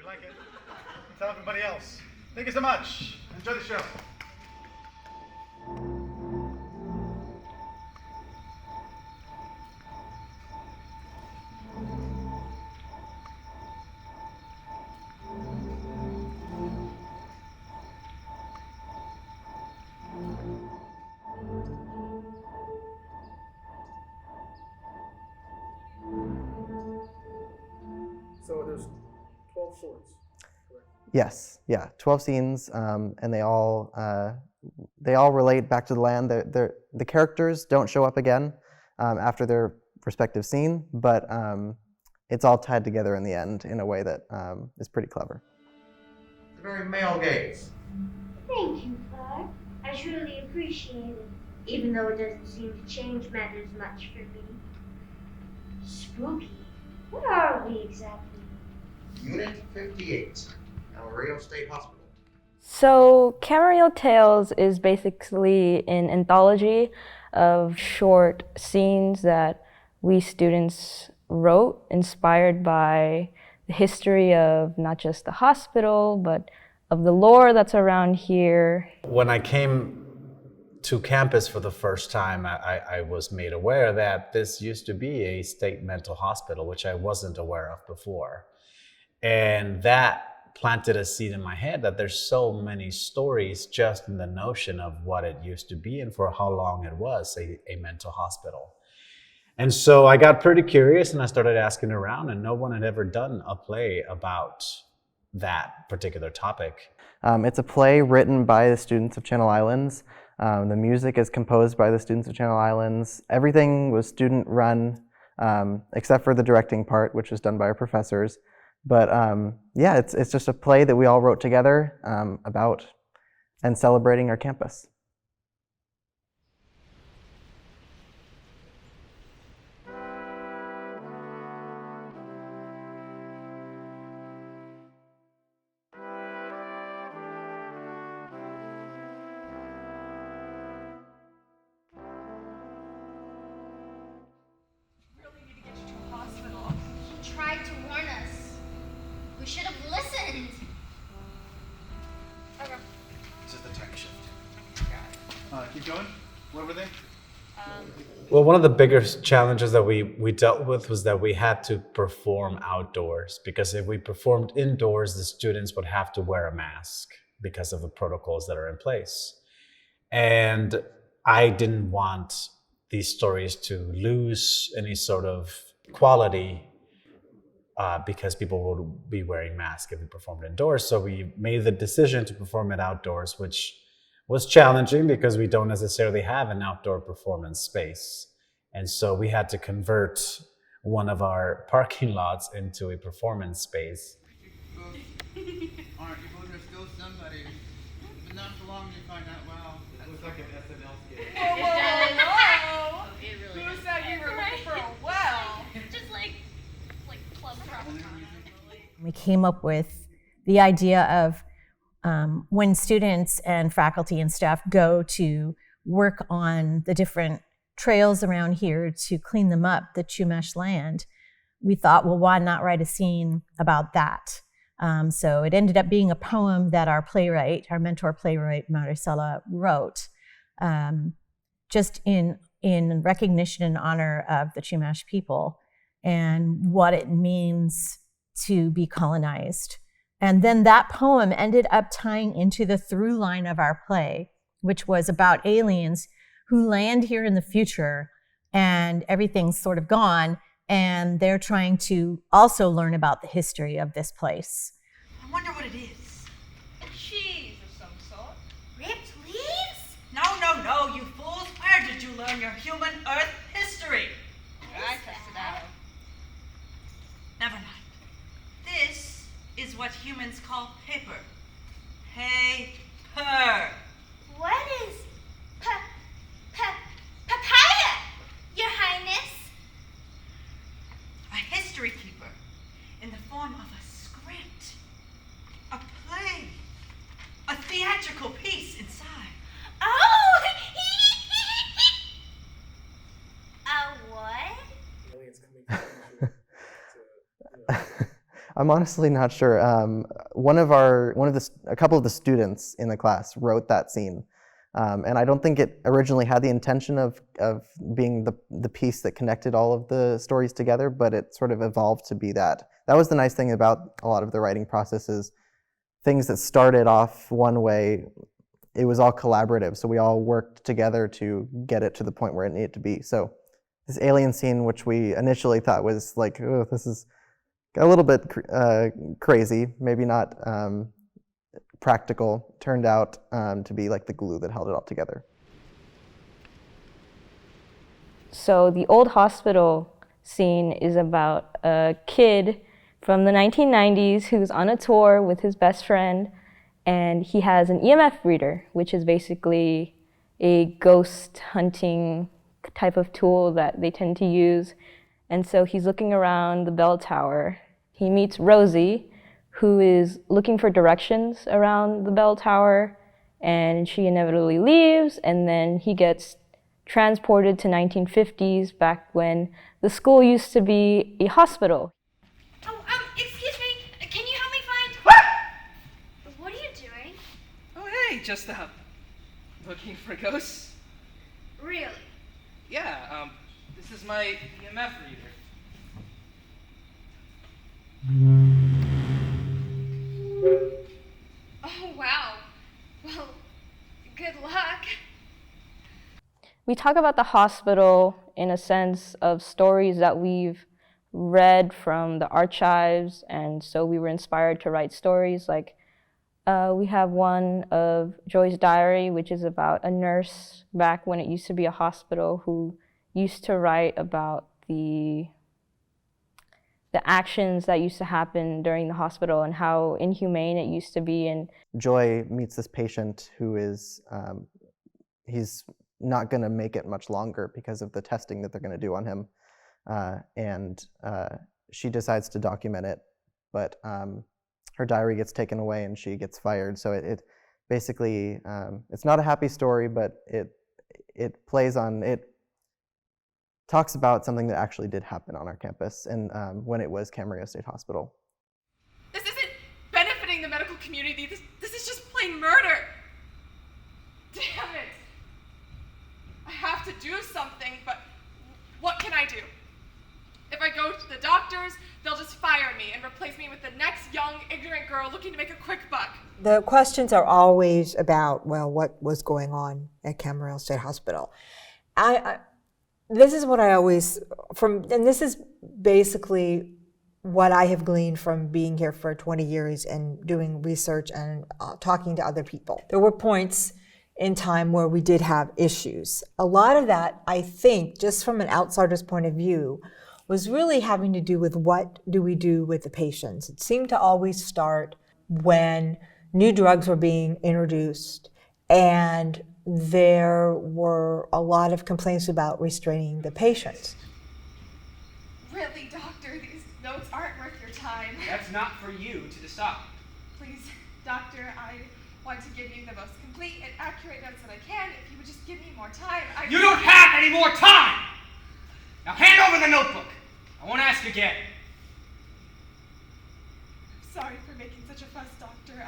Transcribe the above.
you like it, tell everybody else. Thank you so much. Enjoy the show. So there's 12 swords, correct? Yes, yeah, 12 scenes, and they all relate back to the land. The characters don't show up again after their respective scene, but it's all tied together in the end in a way that is pretty clever. It's a very male gaze. Thank you, Clark. I truly appreciate it, even though it doesn't seem to change matters much for me. Spooky. Where are we exactly? Unit 58, Camarillo State Hospital. So, Camarillo Tales is basically an anthology of short scenes that we students wrote, inspired by the history of not just the hospital, but of the lore that's around here. When I came to campus for the first time, I was made aware that this used to be a state mental hospital, which I wasn't aware of before. And that planted a seed in my head that there's so many stories just in the notion of what it used to be and for how long it was a mental hospital. And so I got pretty curious and I started asking around, and no one had ever done a play about that particular topic. It's a play written by the students of Channel Islands. The music is composed by the students of Channel Islands. Everything was student run, except for the directing part, which was done by our professors. But yeah, it's just a play that we all wrote together about and celebrating our campus. Tried to warn us. We should have listened. Okay. This is the time shift. Keep going. Where were they? Well, one of the biggest challenges that we dealt with was that we had to perform outdoors, because if we performed indoors, the students would have to wear a mask because of the protocols that are in place. And I didn't want these stories to lose any sort of quality because people would be wearing masks if we performed indoors. So we made the decision to perform it outdoors, which was challenging because we don't necessarily have an outdoor performance space. And so we had to convert one of our parking lots into a performance space. Aren't you both are still somebody? But not for long you find out, wow. That looks like an SNL skit. Whoa! Who said you were looking for a well? Just like Club Tropicana. We came up with the idea of when students and faculty and staff go to work on the different trails around here to clean them up, the Chumash land, we thought, well, why not write a scene about that? So it ended up being a poem that our playwright, our mentor playwright, Maricela, wrote, just in recognition and honor of the Chumash people and what it means to be colonized. And then that poem ended up tying into the through line of our play, which was about aliens who land here in the future and everything's sort of gone, and they're trying to also learn about the history of this place. I wonder what it is. Cheese of some sort. Ripped leaves? No, you fools. Where did you learn your human Earth history? I tested out. Never mind. This is what humans call paper. Paper. What is papaya, Your Highness? A history keeper in the form of a script, a play, a theatrical piece inside. Oh! A what? Aliens coming to I'm honestly not sure. A couple of the students in the class wrote that scene, and I don't think it originally had the intention of being the piece that connected all of the stories together, but it sort of evolved to be that. That was the nice thing about a lot of the writing processes. Things that started off one way, it was all collaborative, so we all worked together to get it to the point where it needed to be. So this alien scene, which we initially thought was like, oh, this is a little bit crazy, maybe not practical, turned out to be like the glue that held it all together. So the old hospital scene is about a kid from the 1990s who's on a tour with his best friend, and he has an EMF reader, which is basically a ghost hunting type of tool that they tend to use. And so he's looking around the bell tower. He meets Rosie, who is looking for directions around the bell tower, and she inevitably leaves, and then he gets transported to 1950s, back when the school used to be a hospital. Oh, excuse me. Can you help me find... What are you doing? Oh, hey, just, looking for ghosts? Really? Yeah, this is my EMF reader. Oh, wow. Well, good luck. We talk about the hospital in a sense of stories that we've read from the archives, and so we were inspired to write stories. Like we have one of Joy's diary, which is about a nurse back when it used to be a hospital, who used to write about the actions that used to happen during the hospital and how inhumane it used to be. And Joy meets this patient who is, he's not going to make it much longer because of the testing that they're going to do on him. And she decides to document it, but her diary gets taken away and she gets fired. So it basically, it's not a happy story, but it plays on, it talks about something that actually did happen on our campus and when it was Camarillo State Hospital. This isn't benefiting the medical community. This is just plain murder. Damn it. I have to do something, but what can I do? If I go to the doctors, they'll just fire me and replace me with the next young, ignorant girl looking to make a quick buck. The questions are always about, well, what was going on at Camarillo State Hospital? This is what I always, and this is basically what I have gleaned from being here for 20 years and doing research and talking to other people. There were points in time where we did have issues. A lot of that, I think, just from an outsider's point of view, was really having to do with what do we do with the patients. It seemed to always start when new drugs were being introduced, and there were a lot of complaints about restraining the patients. Really, doctor, these notes aren't worth your time. That's not for you to decide. Please, doctor, I want to give you the most complete and accurate notes that I can. If you would just give me more time, You don't have any more time! Now hand over the notebook. I won't ask again. I'm sorry for making such a fuss, doctor.